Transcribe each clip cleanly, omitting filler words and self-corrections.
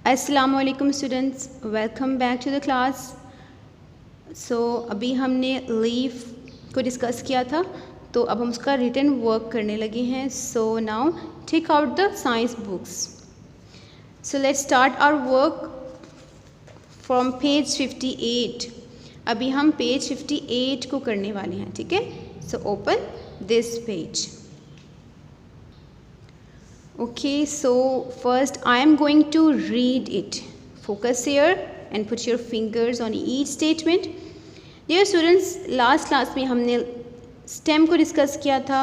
अस्सलाम वालेकुम students, welcome back to the class. अभी हमने लीफ को डिस्कस किया था, तो अब हम उसका रिटन वर्क करने लगे हैं। Now take out the science books. Let's start our work from page 58। अभी हम पेज 58 को करने वाले हैं, ठीक है। Open this page. Okay, so first I am going to read it. Focus here and put your fingers on each statement. Dear students, last class में हमने stem को डिस्कस किया था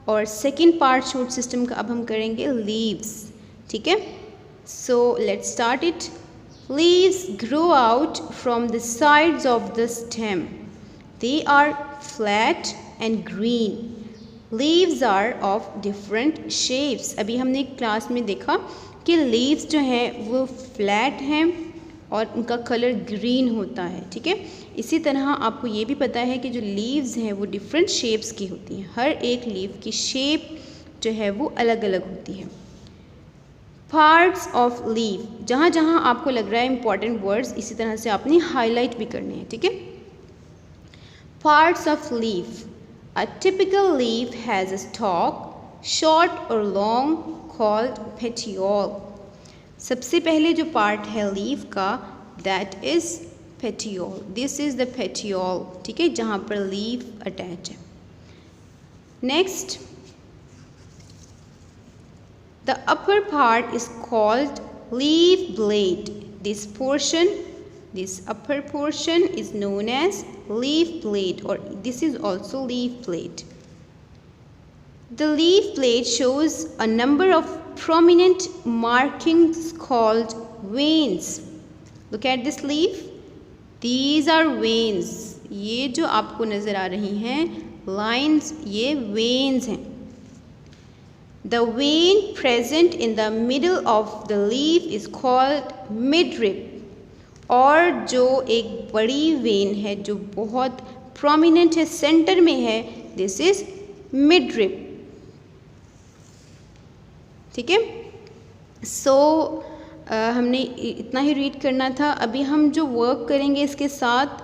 और सेकेंड पार्ट शूट सिस्टम का अब हम करेंगे leaves, ठीक है। So let's start it. Leaves grow out from the sides of the stem. They are flat and green. Leaves are of different shapes. अभी हमने क्लास में देखा कि लीव्स जो हैं वो फ्लैट हैं और उनका कलर ग्रीन होता है, ठीक है। इसी तरह आपको ये भी पता है कि जो लीव्स हैं वो डिफरेंट शेप्स की होती हैं। हर एक लीव की शेप जो है वो अलग अलग होती है। पार्ट्स ऑफ लीव, जहाँ जहाँ आपको लग रहा है इंपॉर्टेंट वर्ड्स, इसी तरह से आपने हाईलाइट भी करने हैं, ठीक है। Parts of leave. A typical leaf has a stalk, short or long, called petiole. सबसे पहले जो पार्ट है लीफ का, that is petiole. This is the petiole, ठीक है, जहाँ पर लीफ अटैच है। Next, the upper part is called leaf blade. This upper portion is known as leaf blade, or this is also leaf blade. The leaf blade shows a number of prominent markings called veins. Look at this leaf. These are veins. ये जो आपको नज़र आ रही हैं lines, ये veins हैं। The vein present in the middle of the leaf is called midrib. और जो एक बड़ी वेन है जो बहुत प्रोमिनेंट है, सेंटर में है, दिस इज मिडरिब, ठीक है। हमने इतना ही रीड करना था। अभी हम जो वर्क करेंगे इसके साथ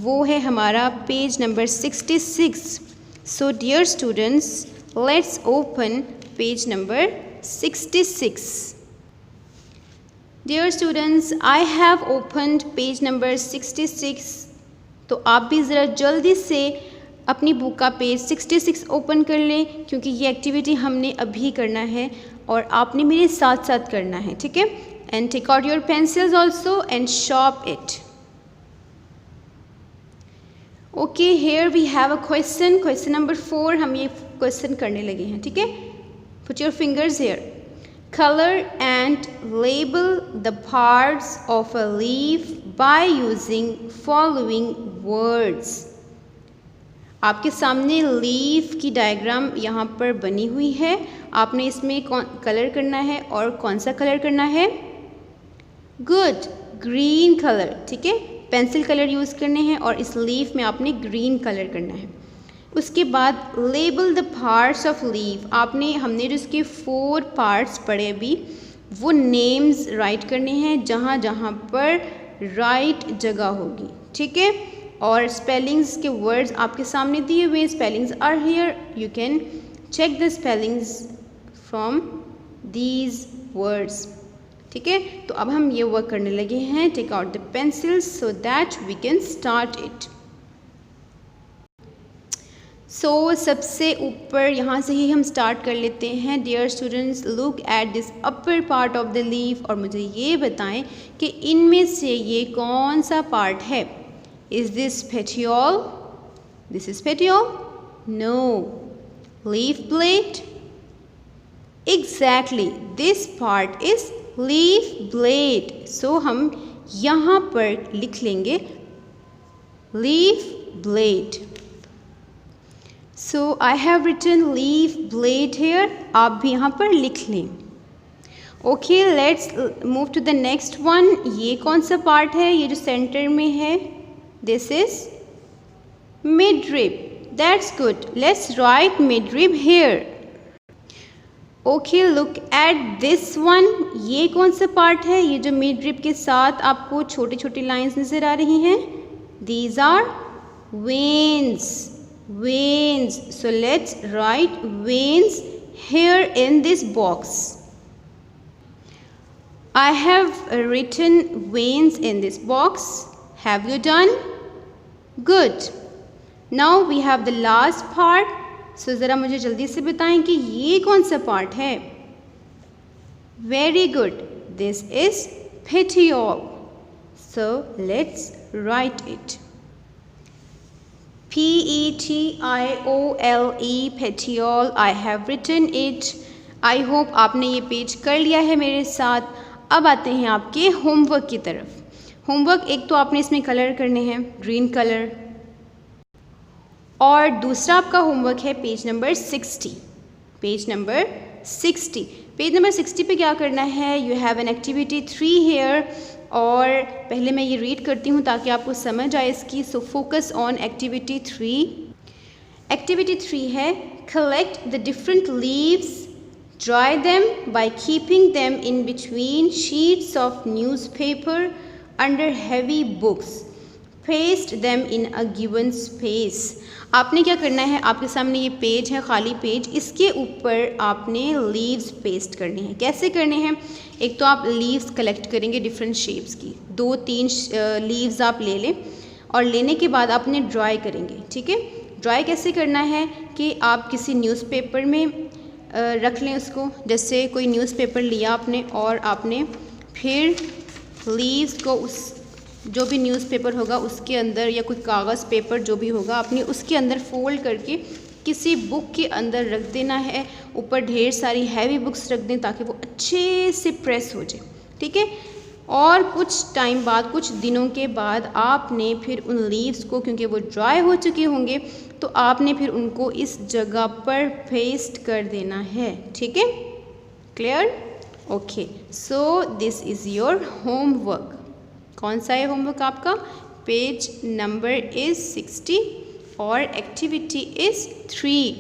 वो है हमारा page number 66। Dear students, let's open page number 66. Dear students, I have opened page number 66. तो आप भी ज़रा जल्दी से अपनी बुक का पेज 66 ओपन कर लें, क्योंकि ये एक्टिविटी हमने अभी करना है और आपने मेरे साथ साथ करना है, ठीक है। And take out your pencils also and sharp it. Okay, here we have a question number 4। हम ये क्वेश्चन करने लगे हैं, ठीक है। Put your fingers here. Color and label the parts of a leaf by using following words. आपके सामने leaf की डायग्राम यहाँ पर बनी हुई है। आपने इसमें कलर करना है, और कौन सा कलर करना है? गुड, ग्रीन कलर, ठीक है। पेंसिल कलर यूज़ करने हैं और इस लीफ में आपने ग्रीन कलर करना है। उसके बाद label the parts of leaf, हमने जो इसके 4 पार्ट्स पढ़े अभी, वो नेम्स राइट करने हैं जहाँ जहाँ पर राइट जगह होगी, ठीक है। और स्पेलिंग्स के वर्ड्स आपके सामने दिए हुए, spellings are here, you can check the spellings from these words, ठीक है। तो अब हम ये वर्क करने लगे हैं। Take out the pencils so that we can start it. सबसे ऊपर यहाँ से ही हम स्टार्ट कर लेते हैं। Dear students, look at this upper part of the leaf और मुझे ये बताएं कि इनमें से ये कौन सा पार्ट है। Is this petiole? This is petiole? No. Leaf blade? Exactly, this part is leaf blade. हम यहाँ पर लिख लेंगे leaf blade. I have written leaf blade here. आप भी यहाँ पर लिख लें। Okay, let's move to the next one. ये कौन सा पार्ट है? ये जो सेंटर में है, this is midrib. That's good. Let's write midrib here. Okay, look at this one. ये कौन सा पार्ट है? ये जो मिड रिब के साथ आपको छोटी छोटी लाइंस नज़र आ रही हैं, these are veins, veins. So let's write veins here in this box. I have written veins in this box. Have you done? Good. Now we have the last part. So ज़रा मुझे जल्दी से बताएं कि ये कौन सा पार्ट है? Very good. This is petiole. So let's write it. Petiole, petiole. I have written it. I hope आपने ये पेज कर लिया है मेरे साथ। अब आते हैं आपके होमवर्क की तरफ। होमवर्क एक तो आपने इसमें कलर करने हैं, ग्रीन कलर, और दूसरा आपका होमवर्क है page number 60। Page number 60, page number 60 पे क्या करना है? You have an activity 3 here, और पहले मैं ये रीड करती हूँ ताकि आपको समझ आए इसकी। So focus on activity 3। Activity 3 है collect the different leaves, dry them by keeping them in between sheets of newspaper under heavy books, paste them in a given space. आपने क्या करना है? आपके सामने ये पेज है, खाली पेज, इसके ऊपर आपने लीव्स पेस्ट करने हैं। कैसे करने हैं? एक तो आप लीव्स कलेक्ट करेंगे डिफरेंट शेप्स की, 2-3 लीव्स आप ले लें, और लेने के बाद आपने ड्राई करेंगे। ठीक है, ड्राई कैसे करना है कि आप किसी न्यूज़पेपर में रख लें उसको। जैसे कोई न्यूज़पेपर लिया आपने, और आपने फिर लीव्स को उस जो भी न्यूज़पेपर होगा उसके अंदर, या कोई कागज़ पेपर जो भी होगा, आपने उसके अंदर फोल्ड करके किसी बुक के अंदर रख देना है। ऊपर ढेर सारी हैवी बुक्स रख दें ताकि वो अच्छे से प्रेस हो जाए। ठीक है, और कुछ टाइम बाद, कुछ दिनों के बाद आपने फिर उन लीव्स को, क्योंकि वो ड्राई हो चुके होंगे, तो आपने फिर उनको इस जगह पर पेस्ट कर देना है। ठीक है, clear? Okay, so this is your homework. कौन सा है होमवर्क आपका? पेज नंबर इज़ 60 और activity is 3।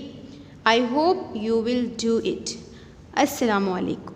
I hope you will do it. अस्सलामु अलैकुम।